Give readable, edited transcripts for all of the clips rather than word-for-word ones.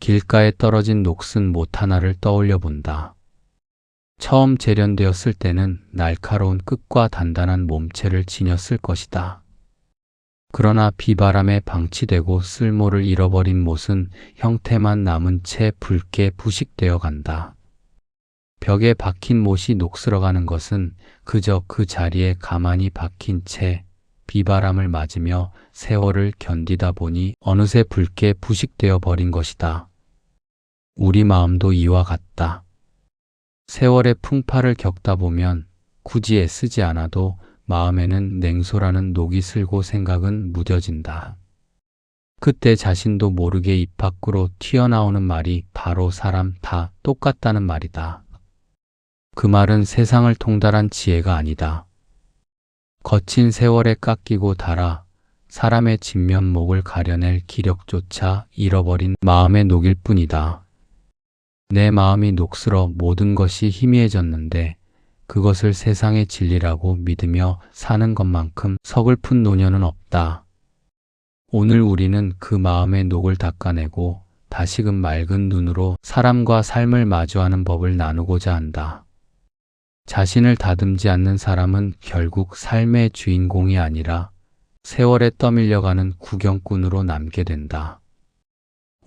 길가에 떨어진 녹슨 못 하나를 떠올려 본다. 처음 재련되었을 때는 날카로운 끝과 단단한 몸체를 지녔을 것이다. 그러나 비바람에 방치되고 쓸모를 잃어버린 못은 형태만 남은 채 붉게 부식되어 간다. 벽에 박힌 못이 녹슬어가는 것은 그저 그 자리에 가만히 박힌 채 비바람을 맞으며 세월을 견디다 보니 어느새 붉게 부식되어 버린 것이다. 우리 마음도 이와 같다. 세월의 풍파를 겪다 보면 굳이 애쓰지 않아도 마음에는 냉소라는 녹이 슬고 생각은 무뎌진다. 그때 자신도 모르게 입 밖으로 튀어나오는 말이 바로 사람 다 똑같다는 말이다. 그 말은 세상을 통달한 지혜가 아니다. 거친 세월에 깎이고 닳아 사람의 진면목을 가려낼 기력조차 잃어버린 마음의 녹일 뿐이다. 내 마음이 녹슬어 모든 것이 희미해졌는데 그것을 세상의 진리라고 믿으며 사는 것만큼 서글픈 노년은 없다. 오늘 우리는 그 마음의 녹을 닦아내고 다시금 맑은 눈으로 사람과 삶을 마주하는 법을 나누고자 한다. 자신을 다듬지 않는 사람은 결국 삶의 주인공이 아니라 세월에 떠밀려가는 구경꾼으로 남게 된다.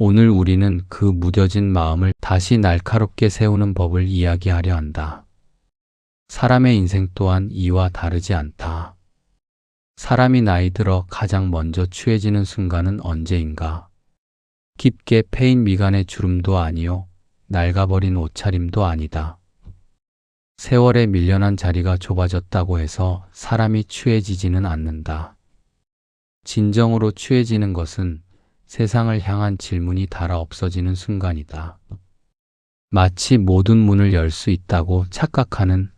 오늘 우리는 그 무뎌진 마음을 다시 날카롭게 세우는 법을 이야기하려 한다. 사람의 인생 또한 이와 다르지 않다. 사람이 나이 들어 가장 먼저 추해지는 순간은 언제인가? 깊게 패인 미간의 주름도 아니요, 낡아버린 옷차림도 아니다. 세월에 밀려난 자리가 좁아졌다고 해서 사람이 추해지지는 않는다. 진정으로 추해지는 것은 세상을 향한 질문이 닳아 없어지는 순간이다. 마치 모든 문을 열 수 있다고 착각하는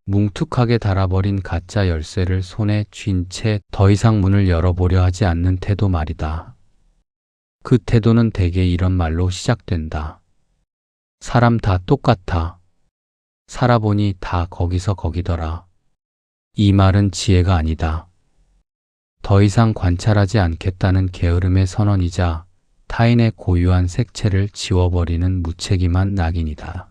뭉툭하게 닳아버린 가짜 열쇠를 손에 쥔 채 더 이상 문을 열어보려 하지 않는 태도 말이다. 그 태도는 대개 이런 말로 시작된다. 사람 다 똑같아. 살아보니 다 거기서 거기더라. 이 말은 지혜가 아니다. 더 이상 관찰하지 않겠다는 게으름의 선언이자 타인의 고유한 색채를 지워버리는 무책임한 낙인이다.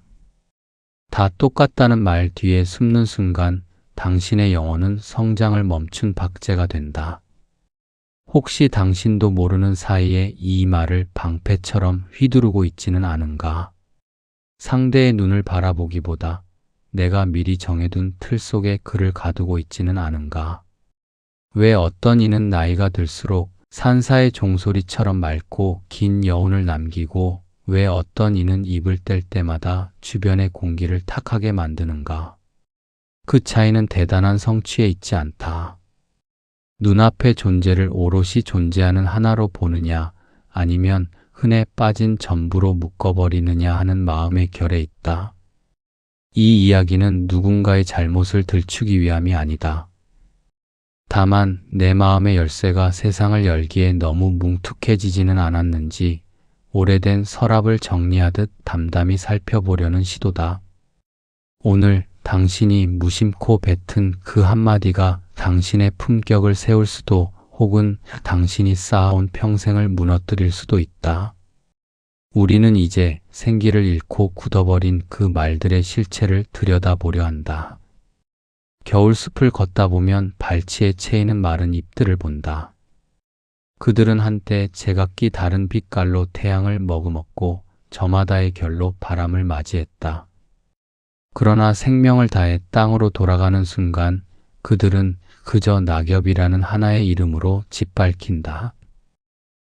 다 똑같다는 말 뒤에 숨는 순간 당신의 영혼은 성장을 멈춘 박제가 된다. 혹시 당신도 모르는 사이에 이 말을 방패처럼 휘두르고 있지는 않은가? 상대의 눈을 바라보기보다 내가 미리 정해둔 틀 속에 그를 가두고 있지는 않은가? 왜 어떤 이는 나이가 들수록 산사의 종소리처럼 맑고 긴 여운을 남기고 왜 어떤 이는 입을 뗄 때마다 주변의 공기를 탁하게 만드는가? 그 차이는 대단한 성취에 있지 않다. 눈앞의 존재를 오롯이 존재하는 하나로 보느냐 아니면 흔해 빠진 전부로 묶어버리느냐 하는 마음의 결에 있다. 이 이야기는 누군가의 잘못을 들추기 위함이 아니다. 다만 내 마음의 열쇠가 세상을 열기에 너무 뭉툭해지지는 않았는지 오래된 서랍을 정리하듯 담담히 살펴보려는 시도다. 오늘 당신이 무심코 뱉은 그 한마디가 당신의 품격을 세울 수도 혹은 당신이 쌓아온 평생을 무너뜨릴 수도 있다. 우리는 이제 생기를 잃고 굳어버린 그 말들의 실체를 들여다보려 한다. 겨울숲을 걷다 보면 발치에 채이는 마른 잎들을 본다. 그들은 한때 제각기 다른 빛깔로 태양을 머금었고 저마다의 결로 바람을 맞이했다. 그러나 생명을 다해 땅으로 돌아가는 순간 그들은 그저 낙엽이라는 하나의 이름으로 짓밟힌다.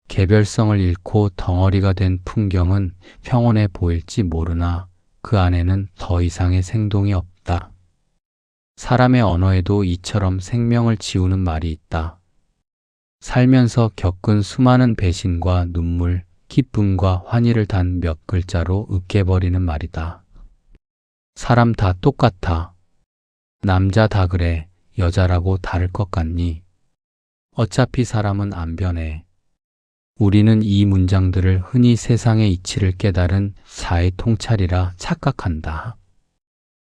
개별성을 잃고 덩어리가 된 풍경은 평온해 보일지 모르나 그 안에는 더 이상의 생동이 없다. 사람의 언어에도 이처럼 생명을 지우는 말이 있다. 살면서 겪은 수많은 배신과 눈물, 기쁨과 환희를 단 몇 글자로 으깨버리는 말이다. 사람 다 똑같아. 남자 다 그래. 여자라고 다를 것 같니? 어차피 사람은 안 변해. 우리는 이 문장들을 흔히 세상의 이치를 깨달은 자의 통찰이라 착각한다.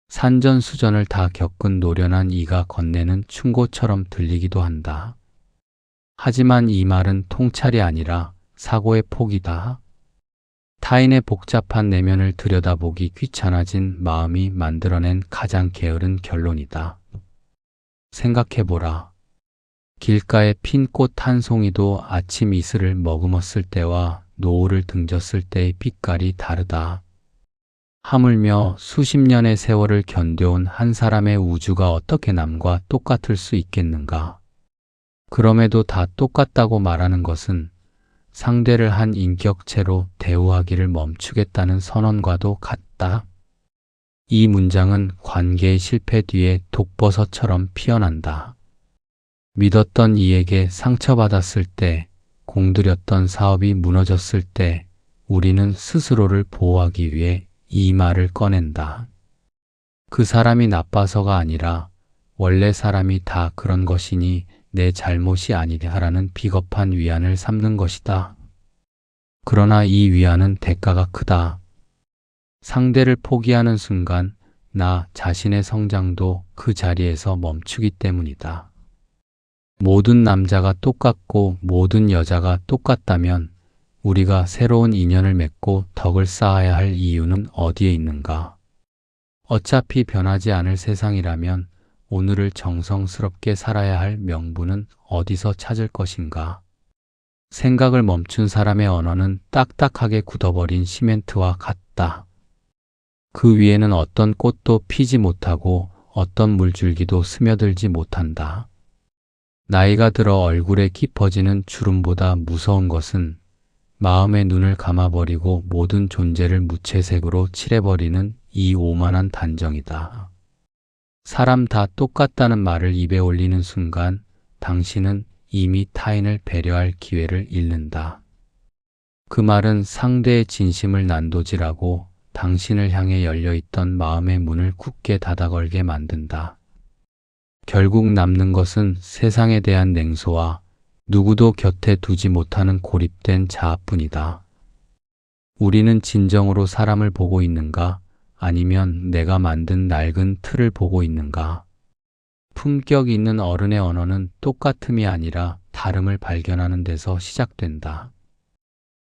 산전수전을 다 겪은 노련한 이가 건네는 충고처럼 들리기도 한다. 하지만 이 말은 통찰이 아니라 사고의 폭이다. 타인의 복잡한 내면을 들여다보기 귀찮아진 마음이 만들어낸 가장 게으른 결론이다. 생각해보라. 길가에 핀 꽃 한 송이도 아침 이슬을 머금었을 때와 노을을 등졌을 때의 빛깔이 다르다. 하물며 수십 년의 세월을 견뎌온 한 사람의 우주가 어떻게 남과 똑같을 수 있겠는가? 그럼에도 다 똑같다고 말하는 것은 상대를 한 인격체로 대우하기를 멈추겠다는 선언과도 같다. 이 문장은 관계의 실패 뒤에 독버섯처럼 피어난다. 믿었던 이에게 상처받았을 때, 공들였던 사업이 무너졌을 때, 우리는 스스로를 보호하기 위해 이 말을 꺼낸다. 그 사람이 나빠서가 아니라 원래 사람이 다 그런 것이니 내 잘못이 아니라는 비겁한 위안을 삼는 것이다. 그러나 이 위안은 대가가 크다. 상대를 포기하는 순간 나 자신의 성장도 그 자리에서 멈추기 때문이다. 모든 남자가 똑같고 모든 여자가 똑같다면 우리가 새로운 인연을 맺고 덕을 쌓아야 할 이유는 어디에 있는가? 어차피 변하지 않을 세상이라면 오늘을 정성스럽게 살아야 할 명분은 어디서 찾을 것인가? 생각을 멈춘 사람의 언어는 딱딱하게 굳어버린 시멘트와 같다. 그 위에는 어떤 꽃도 피지 못하고 어떤 물줄기도 스며들지 못한다. 나이가 들어 얼굴에 깊어지는 주름보다 무서운 것은 마음의 눈을 감아버리고 모든 존재를 무채색으로 칠해버리는 이 오만한 단정이다. 사람 다 똑같다는 말을 입에 올리는 순간 당신은 이미 타인을 배려할 기회를 잃는다. 그 말은 상대의 진심을 난도질하고 당신을 향해 열려있던 마음의 문을 굳게 닫아걸게 만든다. 결국 남는 것은 세상에 대한 냉소와 누구도 곁에 두지 못하는 고립된 자아뿐이다. 우리는 진정으로 사람을 보고 있는가? 아니면 내가 만든 낡은 틀을 보고 있는가? 품격 있는 어른의 언어는 똑같음이 아니라 다름을 발견하는 데서 시작된다.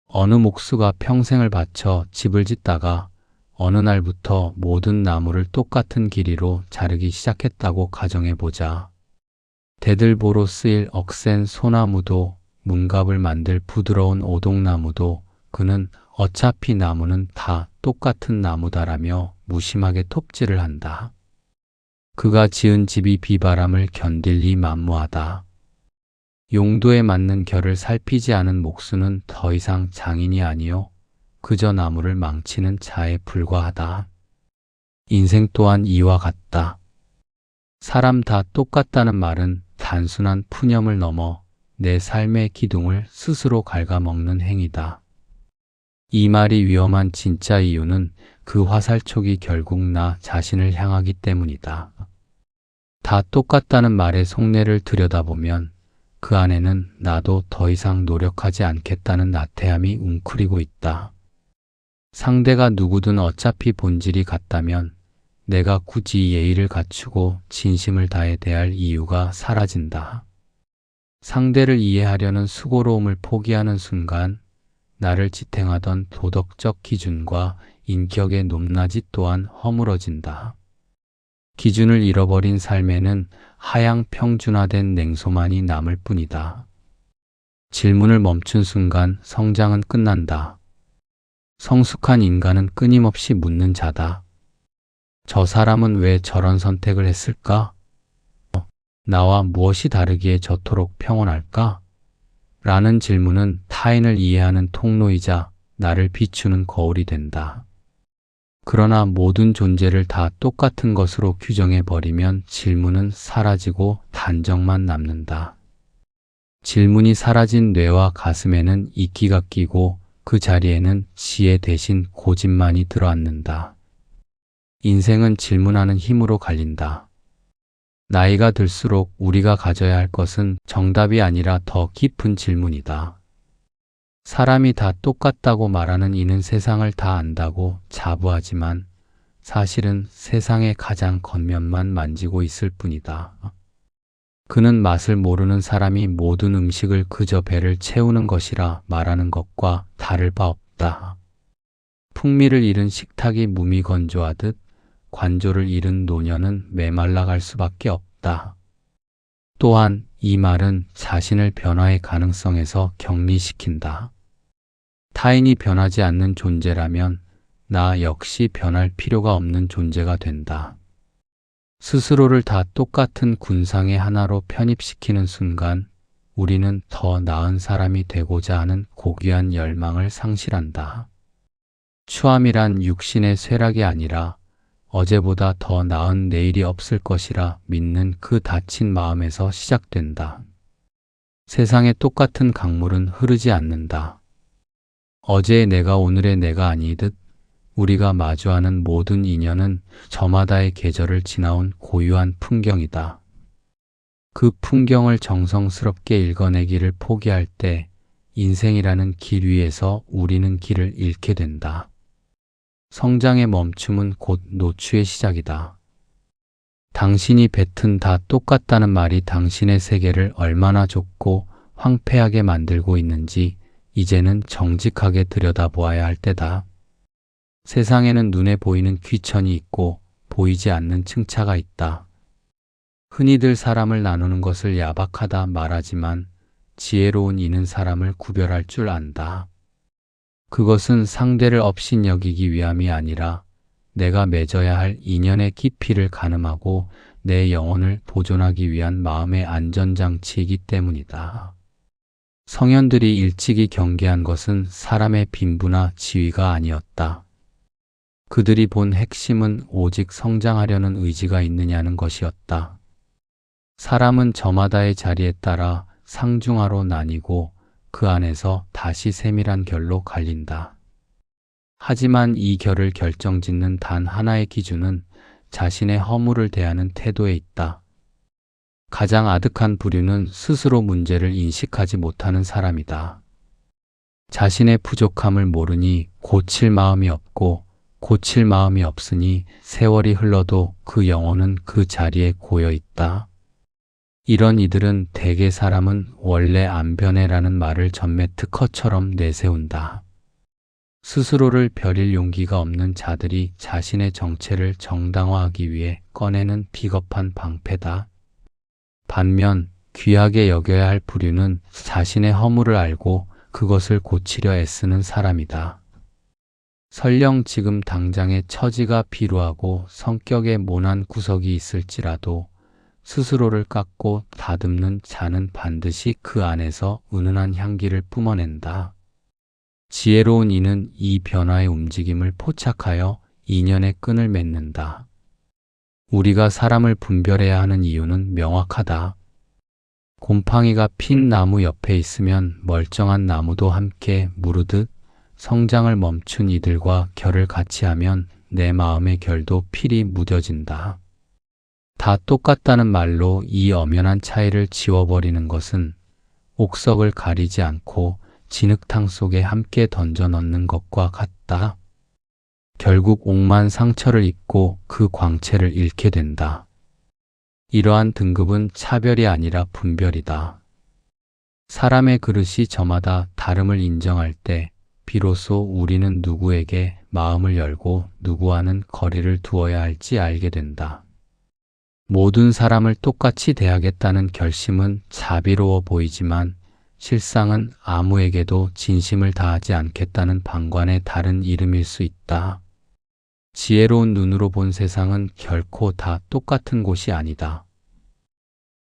어느 목수가 평생을 바쳐 집을 짓다가 어느 날부터 모든 나무를 똑같은 길이로 자르기 시작했다고 가정해보자. 대들보로 쓰일 억센 소나무도 문갑을 만들 부드러운 오동나무도 그는 어차피 나무는 다 똑같은 나무다라며 무심하게 톱질을 한다. 그가 지은 집이 비바람을 견딜리 만무하다. 용도에 맞는 결을 살피지 않은 목수는 더 이상 장인이 아니요 그저 나무를 망치는 자에 불과하다. 인생 또한 이와 같다. 사람 다 똑같다는 말은 단순한 푸념을 넘어 내 삶의 기둥을 스스로 갉아먹는 행위다. 이 말이 위험한 진짜 이유는 그 화살촉이 결국 나 자신을 향하기 때문이다. 다 똑같다는 말의 속내를 들여다보면 그 안에는 나도 더 이상 노력하지 않겠다는 나태함이 웅크리고 있다. 상대가 누구든 어차피 본질이 같다면 내가 굳이 예의를 갖추고 진심을 다해 대할 이유가 사라진다. 상대를 이해하려는 수고로움을 포기하는 순간 나를 지탱하던 도덕적 기준과 인격의 높낮이 또한 허물어진다. 기준을 잃어버린 삶에는 하향 평준화된 냉소만이 남을 뿐이다. 질문을 멈춘 순간 성장은 끝난다. 성숙한 인간은 끊임없이 묻는 자다. 저 사람은 왜 저런 선택을 했을까? 나와 무엇이 다르기에 저토록 평온할까? 라는 질문은 타인을 이해하는 통로이자 나를 비추는 거울이 된다. 그러나 모든 존재를 다 똑같은 것으로 규정해버리면 질문은 사라지고 단정만 남는다. 질문이 사라진 뇌와 가슴에는 이끼가 끼고 그 자리에는 지혜 대신 고집만이 들어앉는다. 인생은 질문하는 힘으로 갈린다. 나이가 들수록 우리가 가져야 할 것은 정답이 아니라 더 깊은 질문이다. 사람이 다 똑같다고 말하는 이는 세상을 다 안다고 자부하지만 사실은 세상의 가장 겉면만 만지고 있을 뿐이다. 그는 맛을 모르는 사람이 모든 음식을 그저 배를 채우는 것이라 말하는 것과 다를 바 없다. 풍미를 잃은 식탁이 무미건조하듯 관조를 잃은 노년은 메말라갈 수밖에 없다. 또한 이 말은 자신을 변화의 가능성에서 격리시킨다. 타인이 변하지 않는 존재라면 나 역시 변할 필요가 없는 존재가 된다. 스스로를 다 똑같은 군상의 하나로 편입시키는 순간 우리는 더 나은 사람이 되고자 하는 고귀한 열망을 상실한다. 추함이란 육신의 쇠락이 아니라 어제보다 더 나은 내일이 없을 것이라 믿는 그 닫힌 마음에서 시작된다. 세상에 똑같은 강물은 흐르지 않는다. 어제의 내가 오늘의 내가 아니듯 우리가 마주하는 모든 인연은 저마다의 계절을 지나온 고유한 풍경이다. 그 풍경을 정성스럽게 읽어내기를 포기할 때 인생이라는 길 위에서 우리는 길을 잃게 된다. 성장의 멈춤은 곧 노출의 시작이다. 당신이 뱉은 다 똑같다는 말이 당신의 세계를 얼마나 좁고 황폐하게 만들고 있는지 이제는 정직하게 들여다보아야 할 때다. 세상에는 눈에 보이는 귀천이 있고 보이지 않는 층차가 있다. 흔히들 사람을 나누는 것을 야박하다 말하지만 지혜로운 이는 사람을 구별할 줄 안다. 그것은 상대를 업신여기기 위함이 아니라 내가 맺어야 할 인연의 깊이를 가늠하고 내 영혼을 보존하기 위한 마음의 안전장치이기 때문이다. 성현들이 일찍이 경계한 것은 사람의 빈부나 지위가 아니었다. 그들이 본 핵심은 오직 성장하려는 의지가 있느냐는 것이었다. 사람은 저마다의 자리에 따라 상중하로 나뉘고 그 안에서 다시 세밀한 결로 갈린다. 하지만 이 결을 결정짓는 단 하나의 기준은 자신의 허물을 대하는 태도에 있다. 가장 아득한 부류는 스스로 문제를 인식하지 못하는 사람이다. 자신의 부족함을 모르니 고칠 마음이 없고 고칠 마음이 없으니 세월이 흘러도 그 영혼은 그 자리에 고여 있다. 이런 이들은 대개 사람은 원래 안 변해라는 말을 전매 특허처럼 내세운다. 스스로를 버릴 용기가 없는 자들이 자신의 정체를 정당화하기 위해 꺼내는 비겁한 방패다. 반면 귀하게 여겨야 할 부류는 자신의 허물을 알고 그것을 고치려 애쓰는 사람이다. 설령 지금 당장의 처지가 비루하고 성격에 모난 구석이 있을지라도 스스로를 깎고 다듬는 자는 반드시 그 안에서 은은한 향기를 뿜어낸다. 지혜로운 이는 이 변화의 움직임을 포착하여 인연의 끈을 맺는다. 우리가 사람을 분별해야 하는 이유는 명확하다. 곰팡이가 핀 나무 옆에 있으면 멀쩡한 나무도 함께 무르듯 성장을 멈춘 이들과 결을 같이 하면 내 마음의 결도 필히 무뎌진다. 다 똑같다는 말로 이 엄연한 차이를 지워버리는 것은 옥석을 가리지 않고 진흙탕 속에 함께 던져 넣는 것과 같다. 결국 옥만 상처를 입고 그 광채를 잃게 된다. 이러한 등급은 차별이 아니라 분별이다. 사람의 그릇이 저마다 다름을 인정할 때 비로소 우리는 누구에게 마음을 열고 누구와는 거리를 두어야 할지 알게 된다. 모든 사람을 똑같이 대하겠다는 결심은 자비로워 보이지만 실상은 아무에게도 진심을 다하지 않겠다는 방관의 다른 이름일 수 있다. 지혜로운 눈으로 본 세상은 결코 다 똑같은 곳이 아니다.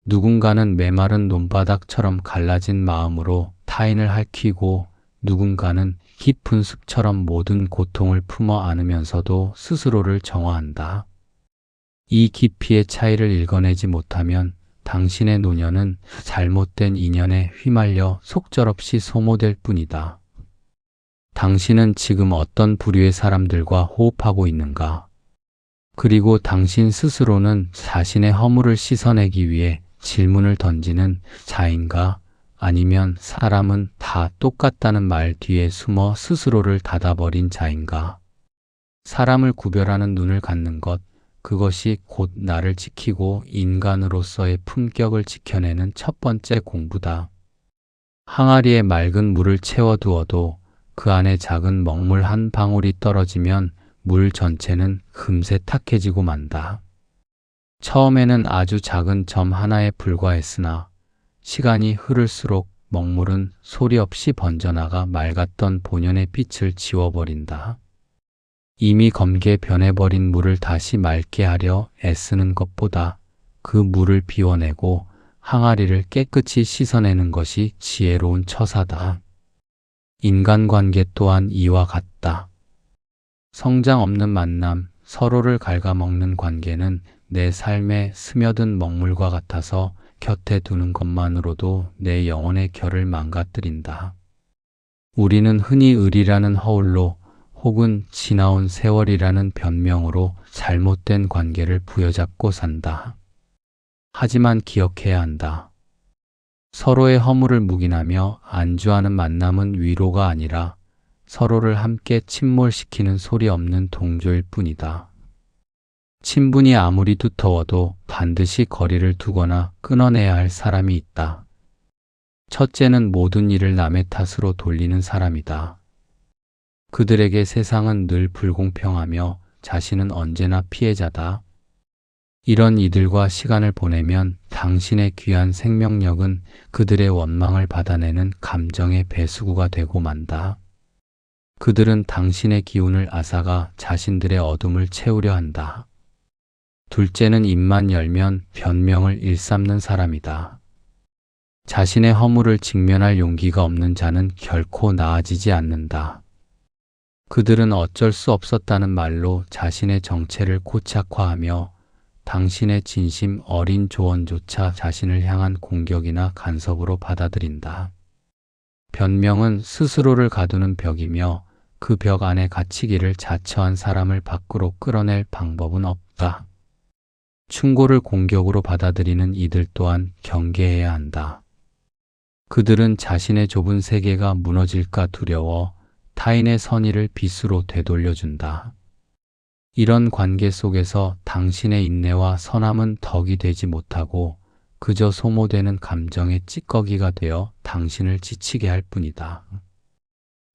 누군가는 메마른 논바닥처럼 갈라진 마음으로 타인을 핥히고 누군가는 깊은 숲처럼 모든 고통을 품어 안으면서도 스스로를 정화한다. 이 깊이의 차이를 읽어내지 못하면 당신의 노년은 잘못된 인연에 휘말려 속절없이 소모될 뿐이다. 당신은 지금 어떤 부류의 사람들과 호흡하고 있는가? 그리고 당신 스스로는 자신의 허물을 씻어내기 위해 질문을 던지는 자인가? 아니면 사람은 다 똑같다는 말 뒤에 숨어 스스로를 닫아버린 자인가? 사람을 구별하는 눈을 갖는 것, 그것이 곧 나를 지키고 인간으로서의 품격을 지켜내는 첫 번째 공부다. 항아리에 맑은 물을 채워두어도 그 안에 작은 먹물 한 방울이 떨어지면 물 전체는 금세 탁해지고 만다. 처음에는 아주 작은 점 하나에 불과했으나 시간이 흐를수록 먹물은 소리 없이 번져나가 맑았던 본연의 빛을 지워버린다. 이미 검게 변해버린 물을 다시 맑게 하려 애쓰는 것보다 그 물을 비워내고 항아리를 깨끗이 씻어내는 것이 지혜로운 처사다. 인간관계 또한 이와 같다. 성장 없는 만남, 서로를 갉아먹는 관계는 내 삶에 스며든 먹물과 같아서 곁에 두는 것만으로도 내 영혼의 결을 망가뜨린다. 우리는 흔히 의리라는 허울로 혹은 지나온 세월이라는 변명으로 잘못된 관계를 부여잡고 산다. 하지만 기억해야 한다. 서로의 허물을 묵인하며 안주하는 만남은 위로가 아니라 서로를 함께 침몰시키는 소리 없는 동조일 뿐이다. 친분이 아무리 두터워도 반드시 거리를 두거나 끊어내야 할 사람이 있다. 첫째는 모든 일을 남의 탓으로 돌리는 사람이다. 그들에게 세상은 늘 불공평하며 자신은 언제나 피해자다. 이런 이들과 시간을 보내면 당신의 귀한 생명력은 그들의 원망을 받아내는 감정의 배수구가 되고 만다. 그들은 당신의 기운을 앗아가 자신들의 어둠을 채우려 한다. 둘째는 입만 열면 변명을 일삼는 사람이다. 자신의 허물을 직면할 용기가 없는 자는 결코 나아지지 않는다. 그들은 어쩔 수 없었다는 말로 자신의 정체를 고착화하며 당신의 진심 어린 조언조차 자신을 향한 공격이나 간섭으로 받아들인다. 변명은 스스로를 가두는 벽이며 그 벽 안에 갇히기를 자처한 사람을 밖으로 끌어낼 방법은 없다. 충고를 공격으로 받아들이는 이들 또한 경계해야 한다. 그들은 자신의 좁은 세계가 무너질까 두려워 타인의 선의를 빚으로 되돌려준다. 이런 관계 속에서 당신의 인내와 선함은 덕이 되지 못하고 그저 소모되는 감정의 찌꺼기가 되어 당신을 지치게 할 뿐이다.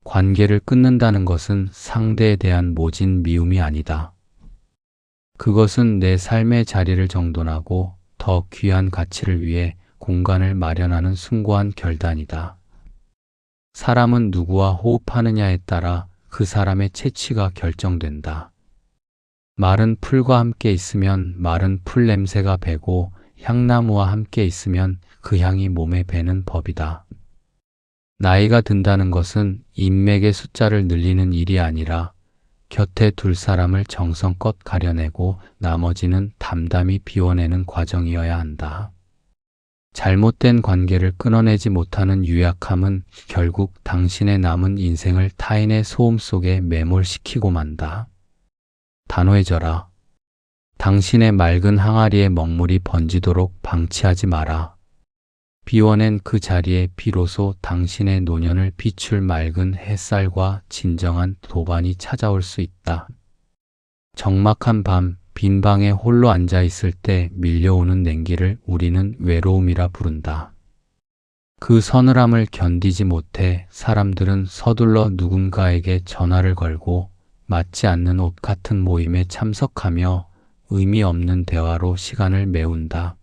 관계를 끊는다는 것은 상대에 대한 모진 미움이 아니다. 그것은 내 삶의 자리를 정돈하고 더 귀한 가치를 위해 공간을 마련하는 숭고한 결단이다. 사람은 누구와 호흡하느냐에 따라 그 사람의 채취가 결정된다. 마른 풀과 함께 있으면 마른 풀 냄새가 배고 향나무와 함께 있으면 그 향이 몸에 배는 법이다. 나이가 든다는 것은 인맥의 숫자를 늘리는 일이 아니라 곁에 둘 사람을 정성껏 가려내고 나머지는 담담히 비워내는 과정이어야 한다. 잘못된 관계를 끊어내지 못하는 유약함은 결국 당신의 남은 인생을 타인의 소음 속에 매몰시키고 만다. 단호해져라. 당신의 맑은 항아리에 먹물이 번지도록 방치하지 마라. 비워낸 그 자리에 비로소 당신의 노년을 비출 맑은 햇살과 진정한 도반이 찾아올 수 있다. 적막한 밤, 빈 방에 홀로 앉아 있을 때 밀려오는 냉기를 우리는 외로움이라 부른다. 그 서늘함을 견디지 못해 사람들은 서둘러 누군가에게 전화를 걸고 맞지 않는 옷 같은 모임에 참석하며 의미 없는 대화로 시간을 메운다.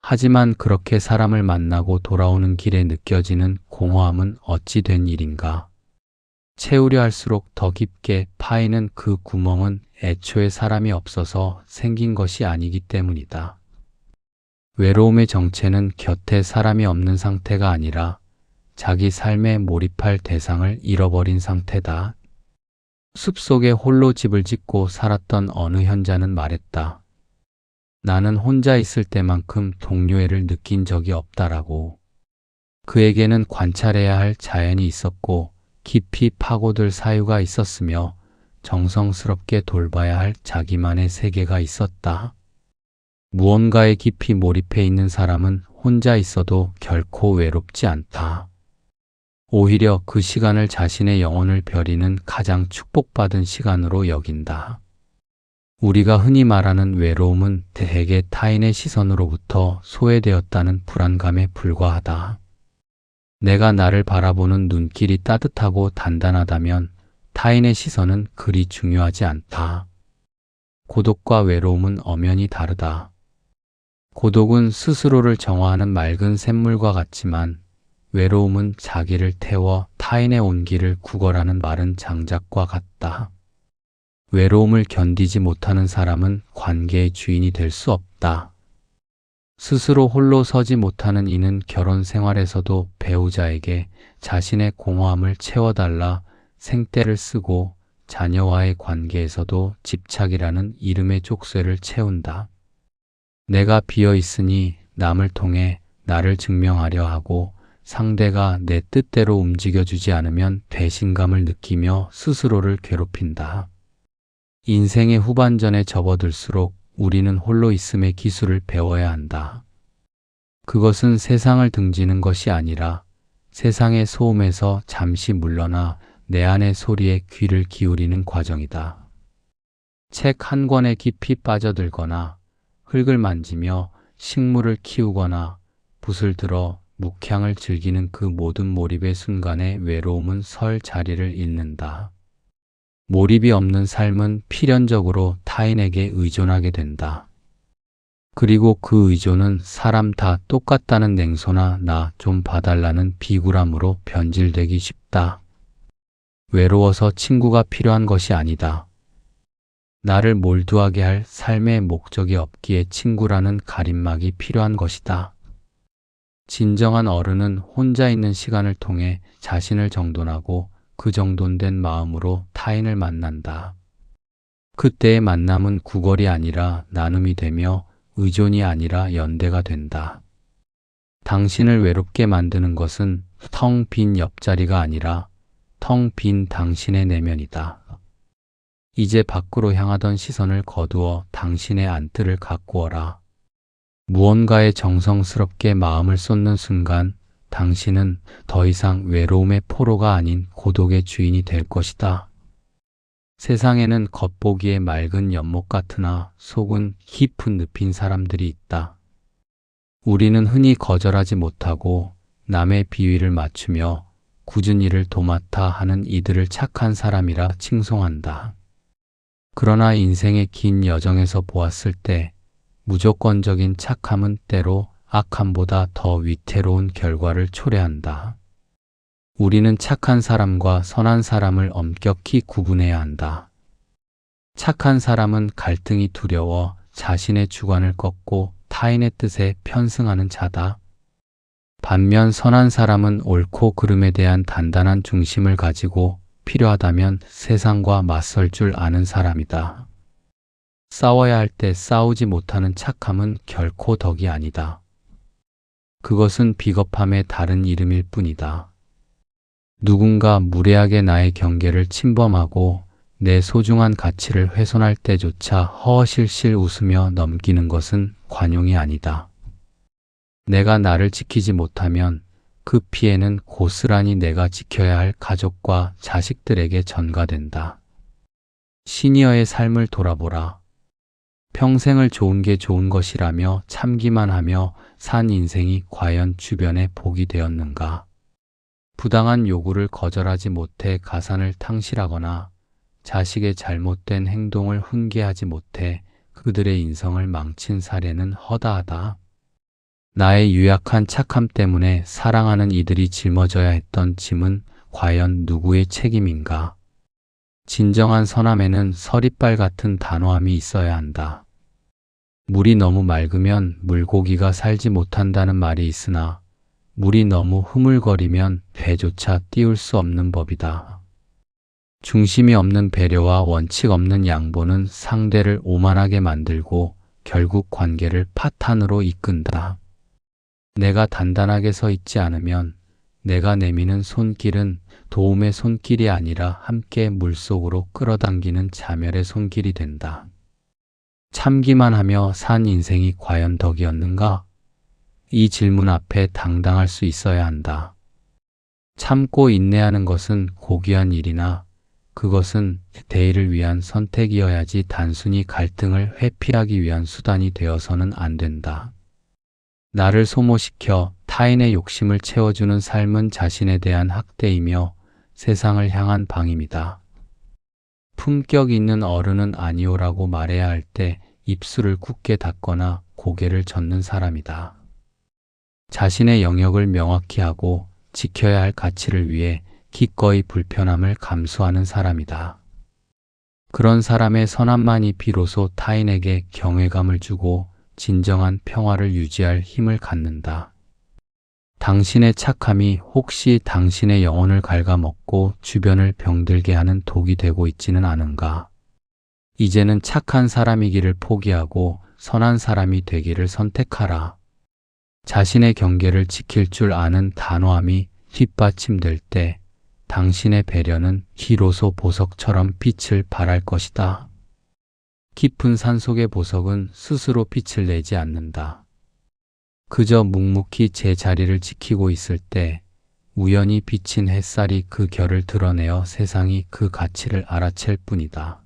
하지만 그렇게 사람을 만나고 돌아오는 길에 느껴지는 공허함은 어찌 된 일인가? 채우려 할수록 더 깊게 파이는 그 구멍은 애초에 사람이 없어서 생긴 것이 아니기 때문이다. 외로움의 정체는 곁에 사람이 없는 상태가 아니라 자기 삶에 몰입할 대상을 잃어버린 상태다. 숲속에 홀로 집을 짓고 살았던 어느 현자는 말했다. 나는 혼자 있을 때만큼 동료애를 느낀 적이 없다라고. 그에게는 관찰해야 할 자연이 있었고 깊이 파고들 사유가 있었으며 정성스럽게 돌봐야 할 자기만의 세계가 있었다. 무언가에 깊이 몰입해 있는 사람은 혼자 있어도 결코 외롭지 않다. 오히려 그 시간을 자신의 영혼을 벼리는 가장 축복받은 시간으로 여긴다. 우리가 흔히 말하는 외로움은 대개 타인의 시선으로부터 소외되었다는 불안감에 불과하다. 내가 나를 바라보는 눈길이 따뜻하고 단단하다면 타인의 시선은 그리 중요하지 않다. 고독과 외로움은 엄연히 다르다. 고독은 스스로를 정화하는 맑은 샘물과 같지만 외로움은 자기를 태워 타인의 온기를 구걸하는 마른 장작과 같다. 외로움을 견디지 못하는 사람은 관계의 주인이 될 수 없다. 스스로 홀로 서지 못하는 이는 결혼 생활에서도 배우자에게 자신의 공허함을 채워달라 생떼를 쓰고 자녀와의 관계에서도 집착이라는 이름의 족쇄를 채운다. 내가 비어 있으니 남을 통해 나를 증명하려 하고 상대가 내 뜻대로 움직여주지 않으면 배신감을 느끼며 스스로를 괴롭힌다. 인생의 후반전에 접어들수록 우리는 홀로 있음의 기술을 배워야 한다. 그것은 세상을 등지는 것이 아니라 세상의 소음에서 잠시 물러나 내 안의 소리에 귀를 기울이는 과정이다. 책 한 권에 깊이 빠져들거나 흙을 만지며 식물을 키우거나 붓을 들어 묵향을 즐기는 그 모든 몰입의 순간에 외로움은 설 자리를 잃는다. 몰입이 없는 삶은 필연적으로 타인에게 의존하게 된다. 그리고 그 의존은 사람 다 똑같다는 냉소나 나 좀 봐달라는 비굴함으로 변질되기 쉽다. 외로워서 친구가 필요한 것이 아니다. 나를 몰두하게 할 삶의 목적이 없기에 친구라는 가림막이 필요한 것이다. 진정한 어른은 혼자 있는 시간을 통해 자신을 정돈하고 그 정돈된 마음으로 타인을 만난다. 그때의 만남은 구걸이 아니라 나눔이 되며 의존이 아니라 연대가 된다. 당신을 외롭게 만드는 것은 텅 빈 옆자리가 아니라 텅 빈 당신의 내면이다. 이제 밖으로 향하던 시선을 거두어 당신의 안뜰을 가꾸어라. 무언가에 정성스럽게 마음을 쏟는 순간 당신은 더 이상 외로움의 포로가 아닌 고독의 주인이 될 것이다. 세상에는 겉보기에 맑은 연못 같으나 속은 깊은 늪인 사람들이 있다. 우리는 흔히 거절하지 못하고 남의 비위를 맞추며 굳은 일을 도맡아 하는 이들을 착한 사람이라 칭송한다. 그러나 인생의 긴 여정에서 보았을 때 무조건적인 착함은 때로 악함보다 더 위태로운 결과를 초래한다. 우리는 착한 사람과 선한 사람을 엄격히 구분해야 한다. 착한 사람은 갈등이 두려워 자신의 주관을 꺾고 타인의 뜻에 편승하는 자다. 반면 선한 사람은 옳고 그름에 대한 단단한 중심을 가지고 필요하다면 세상과 맞설 줄 아는 사람이다. 싸워야 할 때 싸우지 못하는 착함은 결코 덕이 아니다. 그것은 비겁함의 다른 이름일 뿐이다. 누군가 무례하게 나의 경계를 침범하고 내 소중한 가치를 훼손할 때조차 허허실실 웃으며 넘기는 것은 관용이 아니다. 내가 나를 지키지 못하면 그 피해는 고스란히 내가 지켜야 할 가족과 자식들에게 전가된다. 시니어의 삶을 돌아보라. 평생을 좋은 게 좋은 것이라며 참기만 하며 산 인생이 과연 주변에 복이 되었는가? 부당한 요구를 거절하지 못해 가산을 탕실하거나 자식의 잘못된 행동을 훈계하지 못해 그들의 인성을 망친 사례는 허다하다. 나의 유약한 착함 때문에 사랑하는 이들이 짊어져야 했던 짐은 과연 누구의 책임인가? 진정한 선함에는 서리빨 같은 단호함이 있어야 한다. 물이 너무 맑으면 물고기가 살지 못한다는 말이 있으나 물이 너무 흐물거리면 배조차 띄울 수 없는 법이다. 중심이 없는 배려와 원칙 없는 양보는 상대를 오만하게 만들고 결국 관계를 파탄으로 이끈다. 내가 단단하게 서 있지 않으면 내가 내미는 손길은 도움의 손길이 아니라 함께 물속으로 끌어당기는 자멸의 손길이 된다. 참기만 하며 산 인생이 과연 덕이었는가? 이 질문 앞에 당당할 수 있어야 한다. 참고 인내하는 것은 고귀한 일이나 그것은 대의를 위한 선택이어야지 단순히 갈등을 회피하기 위한 수단이 되어서는 안 된다. 나를 소모시켜 타인의 욕심을 채워주는 삶은 자신에 대한 학대이며 세상을 향한 방임이다. 품격 있는 어른은 아니오라고 말해야 할 때 입술을 굳게 닫거나 고개를 젓는 사람이다. 자신의 영역을 명확히 하고 지켜야 할 가치를 위해 기꺼이 불편함을 감수하는 사람이다. 그런 사람의 선함만이 비로소 타인에게 경외감을 주고 진정한 평화를 유지할 힘을 갖는다. 당신의 착함이 혹시 당신의 영혼을 갉아먹고 주변을 병들게 하는 독이 되고 있지는 않은가? 이제는 착한 사람이기를 포기하고 선한 사람이 되기를 선택하라. 자신의 경계를 지킬 줄 아는 단호함이 뒷받침될 때 당신의 배려는 비로소 보석처럼 빛을 발할 것이다. 깊은 산속의 보석은 스스로 빛을 내지 않는다. 그저 묵묵히 제 자리를 지키고 있을 때 우연히 비친 햇살이 그 결을 드러내어 세상이 그 가치를 알아챌 뿐이다.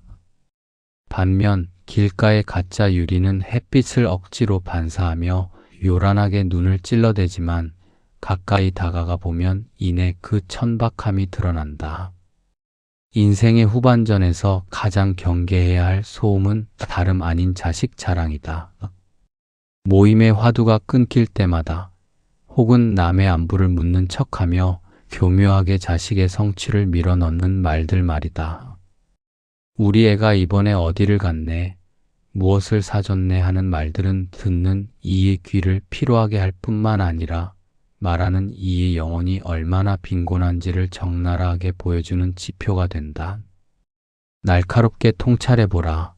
반면 길가의 가짜 유리는 햇빛을 억지로 반사하며 요란하게 눈을 찔러대지만 가까이 다가가 보면 이내 그 천박함이 드러난다. 인생의 후반전에서 가장 경계해야 할 소음은 다름 아닌 자식 자랑이다. 모임의 화두가 끊길 때마다 혹은 남의 안부를 묻는 척하며 교묘하게 자식의 성취를 밀어넣는 말들 말이다. 우리 애가 이번에 어디를 갔네, 무엇을 사줬네 하는 말들은 듣는 이의 귀를 피로하게 할 뿐만 아니라 말하는 이의 영혼이 얼마나 빈곤한지를 적나라하게 보여주는 지표가 된다. 날카롭게 통찰해보라.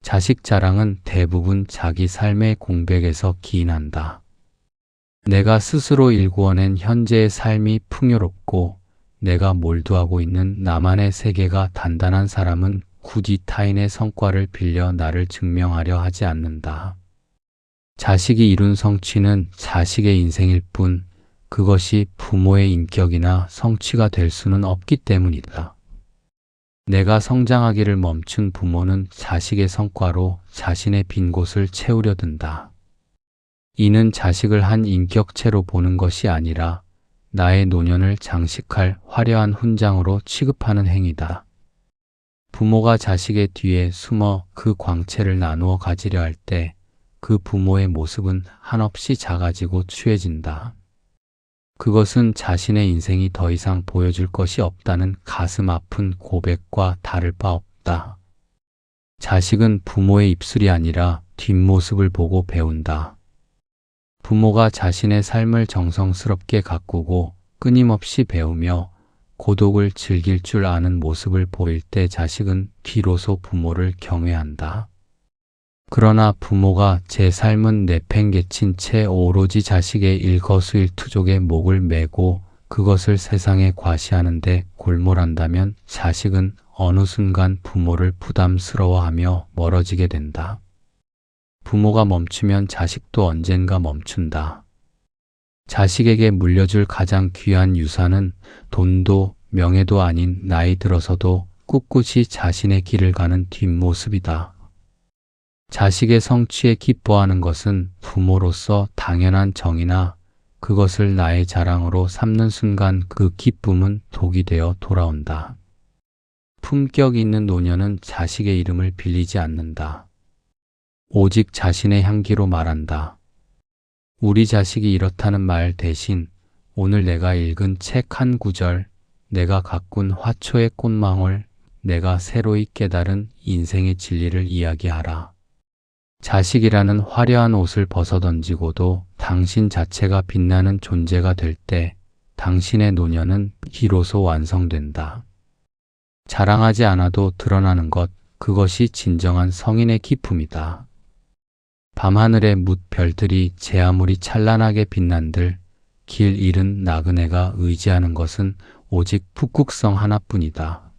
자식 자랑은 대부분 자기 삶의 공백에서 기인한다. 내가 스스로 일구어낸 현재의 삶이 풍요롭고 내가 몰두하고 있는 나만의 세계가 단단한 사람은 굳이 타인의 성과를 빌려 나를 증명하려 하지 않는다. 자식이 이룬 성취는 자식의 인생일 뿐 그것이 부모의 인격이나 성취가 될 수는 없기 때문이다. 내가 성장하기를 멈춘 부모는 자식의 성과로 자신의 빈 곳을 채우려 든다. 이는 자식을 한 인격체로 보는 것이 아니라 나의 노년을 장식할 화려한 훈장으로 취급하는 행위다. 부모가 자식의 뒤에 숨어 그 광채를 나누어 가지려 할 때 그 부모의 모습은 한없이 작아지고 추해진다. 그것은 자신의 인생이 더 이상 보여줄 것이 없다는 가슴 아픈 고백과 다를 바 없다. 자식은 부모의 입술이 아니라 뒷모습을 보고 배운다. 부모가 자신의 삶을 정성스럽게 가꾸고 끊임없이 배우며 고독을 즐길 줄 아는 모습을 보일 때 자식은 비로소 부모를 경외한다. 그러나 부모가 제 삶은 내팽개친 채 오로지 자식의 일거수일투족에 목을 메고 그것을 세상에 과시하는데 골몰한다면 자식은 어느 순간 부모를 부담스러워하며 멀어지게 된다. 부모가 멈추면 자식도 언젠가 멈춘다. 자식에게 물려줄 가장 귀한 유산은 돈도 명예도 아닌 나이 들어서도 꿋꿋이 자신의 길을 가는 뒷모습이다. 자식의 성취에 기뻐하는 것은 부모로서 당연한 정이나 그것을 나의 자랑으로 삼는 순간 그 기쁨은 독이 되어 돌아온다. 품격 있는 노년은 자식의 이름을 빌리지 않는다. 오직 자신의 향기로 말한다. 우리 자식이 이렇다는 말 대신 오늘 내가 읽은 책 한 구절, 내가 가꾼 화초의 꽃망울, 내가 새로이 깨달은 인생의 진리를 이야기하라. 자식이라는 화려한 옷을 벗어던지고도 당신 자체가 빛나는 존재가 될 때 당신의 노년은 비로소 완성된다. 자랑하지 않아도 드러나는 것, 그것이 진정한 성인의 기품이다. 밤하늘의 뭇 별들이 제 아무리 찬란하게 빛난들 길 잃은 나그네가 의지하는 것은 오직 북극성 하나뿐이다.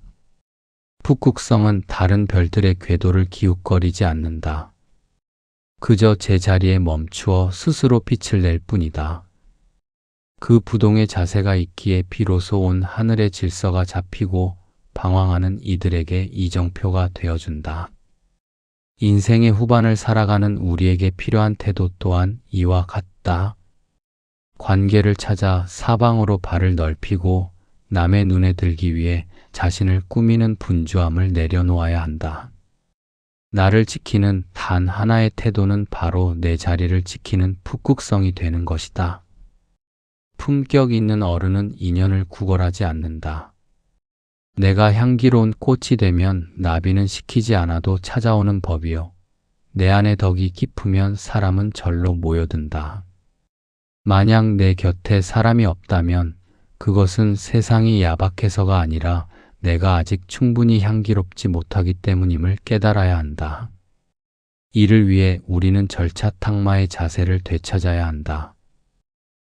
북극성은 다른 별들의 궤도를 기웃거리지 않는다. 그저 제자리에 멈추어 스스로 빛을 낼 뿐이다. 그 부동의 자세가 있기에 비로소 온 하늘의 질서가 잡히고 방황하는 이들에게 이정표가 되어준다. 인생의 후반을 살아가는 우리에게 필요한 태도 또한 이와 같다. 관계를 찾아 사방으로 발을 넓히고 남의 눈에 들기 위해 자신을 꾸미는 분주함을 내려놓아야 한다. 나를 지키는 단 하나의 태도는 바로 내 자리를 지키는 북극성이 되는 것이다. 품격 있는 어른은 인연을 구걸하지 않는다. 내가 향기로운 꽃이 되면 나비는 시키지 않아도 찾아오는 법이요. 내 안에 덕이 깊으면 사람은 절로 모여든다. 만약 내 곁에 사람이 없다면 그것은 세상이 야박해서가 아니라 내가 아직 충분히 향기롭지 못하기 때문임을 깨달아야 한다. 이를 위해 우리는 절차탁마의 자세를 되찾아야 한다.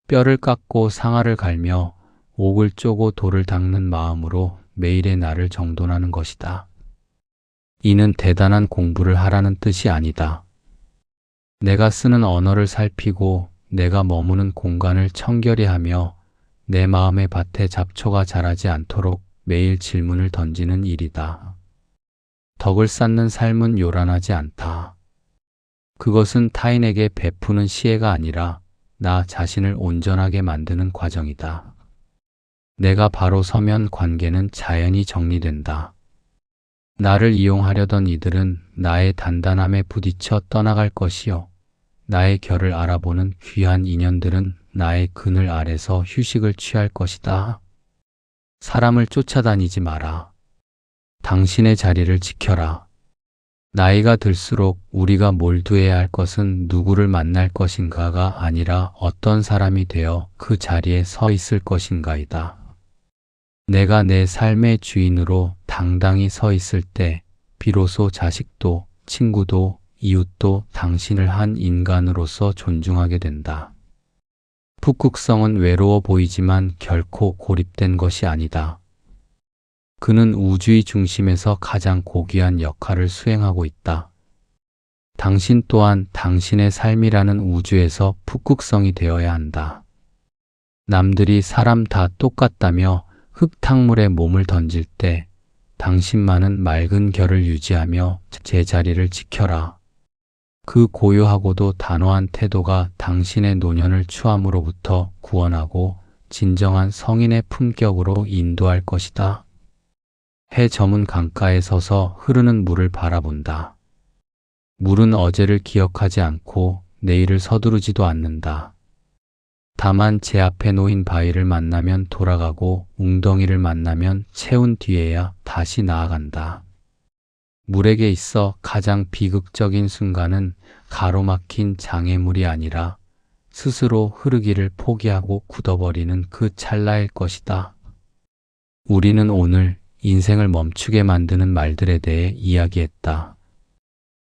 뼈를 깎고 상아를 갈며 옥을 쪼고 돌을 닦는 마음으로 매일의 나를 정돈하는 것이다. 이는 대단한 공부를 하라는 뜻이 아니다. 내가 쓰는 언어를 살피고 내가 머무는 공간을 청결히 하며 내 마음의 밭에 잡초가 자라지 않도록 매일 질문을 던지는 일이다. 덕을 쌓는 삶은 요란하지 않다. 그것은 타인에게 베푸는 시혜가 아니라 나 자신을 온전하게 만드는 과정이다. 내가 바로 서면 관계는 자연히 정리된다. 나를 이용하려던 이들은 나의 단단함에 부딪혀 떠나갈 것이요. 나의 결을 알아보는 귀한 인연들은 나의 그늘 아래서 휴식을 취할 것이다. 사람을 쫓아다니지 마라. 당신의 자리를 지켜라. 나이가 들수록 우리가 몰두해야 할 것은 누구를 만날 것인가가 아니라 어떤 사람이 되어 그 자리에 서 있을 것인가이다. 내가 내 삶의 주인으로 당당히 서 있을 때 비로소 자식도 친구도 이웃도 당신을 한 인간으로서 존중하게 된다. 북극성은 외로워 보이지만 결코 고립된 것이 아니다. 그는 우주의 중심에서 가장 고귀한 역할을 수행하고 있다. 당신 또한 당신의 삶이라는 우주에서 북극성이 되어야 한다. 남들이 사람 다 똑같다며 흙탕물에 몸을 던질 때 당신만은 맑은 결을 유지하며 제자리를 지켜라. 그 고요하고도 단호한 태도가 당신의 노년을 추함으로부터 구원하고 진정한 성인의 품격으로 인도할 것이다. 해 저문 강가에 서서 흐르는 물을 바라본다. 물은 어제를 기억하지 않고 내일을 서두르지도 않는다. 다만 제 앞에 놓인 바위를 만나면 돌아가고 웅덩이를 만나면 채운 뒤에야 다시 나아간다. 물에게 있어 가장 비극적인 순간은 가로막힌 장애물이 아니라 스스로 흐르기를 포기하고 굳어버리는 그 찰나일 것이다. 우리는 오늘 인생을 멈추게 만드는 말들에 대해 이야기했다.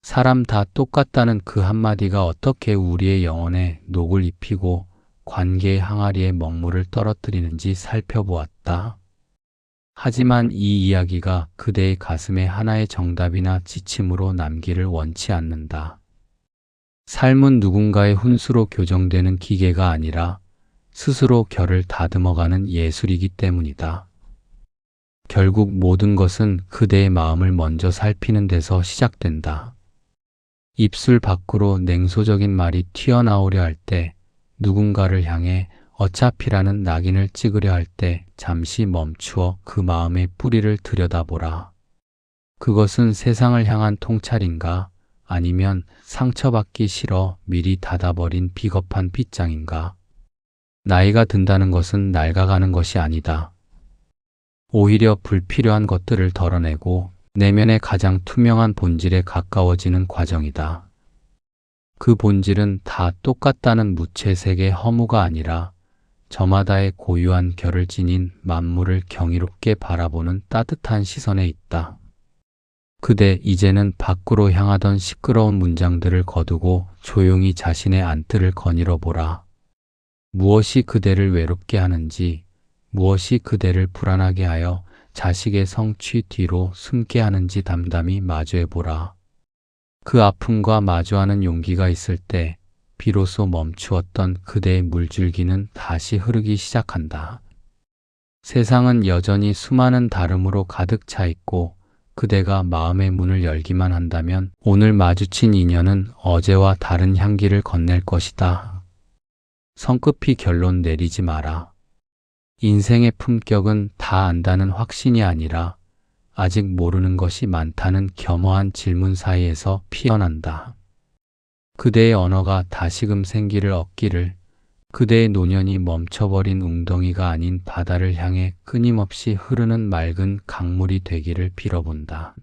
사람 다 똑같다는 그 한마디가 어떻게 우리의 영혼에 녹을 입히고 관계의 항아리에 먹물을 떨어뜨리는지 살펴보았다. 하지만 이 이야기가 그대의 가슴에 하나의 정답이나 지침으로 남기를 원치 않는다. 삶은 누군가의 훈수로 교정되는 기계가 아니라 스스로 결을 다듬어가는 예술이기 때문이다. 결국 모든 것은 그대의 마음을 먼저 살피는 데서 시작된다. 입술 밖으로 냉소적인 말이 튀어나오려 할 때, 누군가를 향해 어차피라는 낙인을 찍으려 할 때 잠시 멈추어 그 마음의 뿌리를 들여다보라. 그것은 세상을 향한 통찰인가? 아니면 상처받기 싫어 미리 닫아버린 비겁한 빗장인가? 나이가 든다는 것은 낡아가는 것이 아니다. 오히려 불필요한 것들을 덜어내고 내면의 가장 투명한 본질에 가까워지는 과정이다. 그 본질은 다 똑같다는 무채색의 허무가 아니라 저마다의 고유한 결을 지닌 만물을 경이롭게 바라보는 따뜻한 시선에 있다. 그대 이제는 밖으로 향하던 시끄러운 문장들을 거두고 조용히 자신의 안뜰을 거닐어 보라. 무엇이 그대를 외롭게 하는지, 무엇이 그대를 불안하게 하여 자식의 성취 뒤로 숨게 하는지 담담히 마주해 보라. 그 아픔과 마주하는 용기가 있을 때 비로소 멈추었던 그대의 물줄기는 다시 흐르기 시작한다. 세상은 여전히 수많은 다름으로 가득 차 있고 그대가 마음의 문을 열기만 한다면 오늘 마주친 인연은 어제와 다른 향기를 건넬 것이다. 성급히 결론 내리지 마라. 인생의 품격은 다 안다는 확신이 아니라 아직 모르는 것이 많다는 겸허한 질문 사이에서 피어난다. 그대의 언어가 다시금 생기를 얻기를, 그대의 노년이 멈춰버린 웅덩이가 아닌 바다를 향해 끊임없이 흐르는 맑은 강물이 되기를 빌어본다.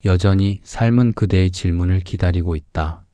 여전히 삶은 그대의 질문을 기다리고 있다.